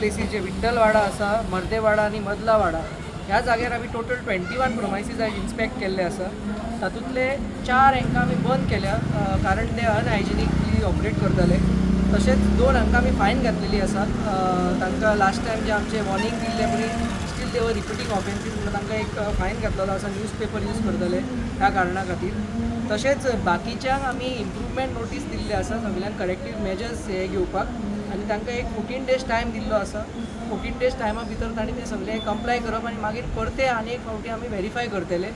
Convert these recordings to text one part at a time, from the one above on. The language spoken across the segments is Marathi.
प्लेसीस जे विठ्ठलवाडा आसा, मर्देवाडा आणि मदलावाडा ह्या जाग्यार आमी टोटल 21 प्रोमायसीस इन्स्पेक्ट केल्ले आसा। तातूंतले 4 हांकां आमी बंद केल्या कारण ते अनहायजिनीकली ऑपरेट करताले। तशेंच 2 हांकां आमी फायन घातलेली आसा। तांकां लास्ट टायम जे आमचे वॉर्निंग दिल्ले पूण स्टील देवर रिपिटींग ऑफेन्सीस म्हणून तांकां एक फायन घातलेलो आसा, न्यूजपेपर यूज करतले ह्या कारणां खातीर। तशेंच बाकीच्यांक आमी इम्प्रूवमेंट नोटीस दिल्ले आसा सगळ्यांक करेक्टीव मेजर्स हे घेवपाक, आनी तांकां एक 14 days टायम दिल्लो आसा। 14 days टायमा भितर तांणी ते सगळे कंप्लाय करप आनी मागीर परते आनी एक फावटी आमी व्हेरीफाय करतले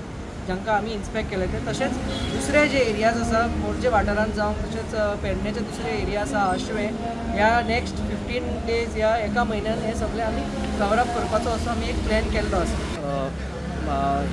जांकां आमी इन्स्पेक्ट केले ते। तशेंच दुसरे जे एरियाज आसा मोर्जे वाठारांत जावं तशेंच पेडणेचे दुसरे एरिया आसा आश्वे, ह्या नेक्स्ट 15 days या एका म्हयन्यान हे सगळे आमी कवरअप करपाचो असो आमी एक प्लॅन केल्लो आसा।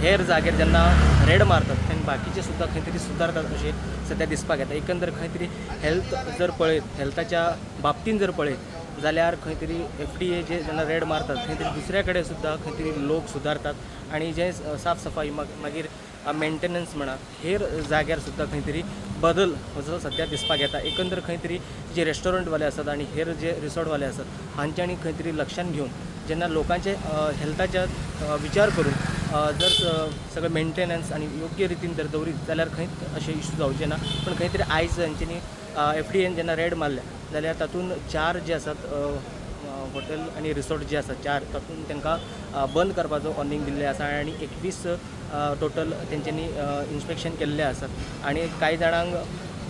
हेर जाग्यार जेन्ना रेड मारतात तेन्ना बाकीचे सुद्दां खंय तरी सुदारतात अशें सद्या दिसपाक येता। एकंदर खंय तरी हेल्थ जर पळयत, हेल्थाच्या बाबतीन जर पळयत जाल्यार खंय तरी FDA जे जेन्ना रेड मारतात खंय तरी दुसरे कडेन सुद्दां खंय तरी लोक सुदारतात आनी जे साफ सफाई मागीर मेंटेनन्स म्हणा हेर जाग्यार सुद्दां खंय तरी बदल असो सद्या दिसपाक येता। एकंदर खंय तरी जे रेस्टॉरंटवाले आसात आनी हेर जे रिसॉर्टवाले आसात हांच्यांनी खंय तरी लक्षान घेवन जेन्ना लोकांचे हेल्थाच्या विचार करून जर सगळें मेंटेनन्स आनी योग्य रितीन जर दवरीत जाल्यार खंय अशे इश्यू जावचे ना। पण खंय तरी आयज हांच्यांनी FDAन जेन्ना रेड मारल्या जाल्यार तातूंत 4 जे आसात हॉटेल आनी रिसॉर्ट जे आसात 4 तातूंत तांकां बंद करपाचो वॉर्निंग दिल्ले आसा आनी 21 टोटल तेंच्यांनी इन्स्पेक्शन केल्ले आसात। आनी कांय जाणांक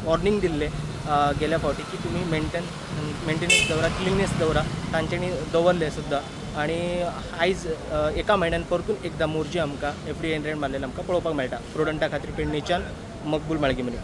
वॉर्निंग दिल्ले गेल्या फावटी की तुमी मेंटेनन्स दवरा, क्लिननेस दवरा, तांच्यांनी दवरले सुद्दां। आनी आयज एका म्हयन्यान परतून एकदां मोर्जे आमकां FDAन रेड मारलेले आमकां पळोवपाक मेळटा। प्रुडंटा खातीर पेडणेच्यान मकबूल माळगीमनी।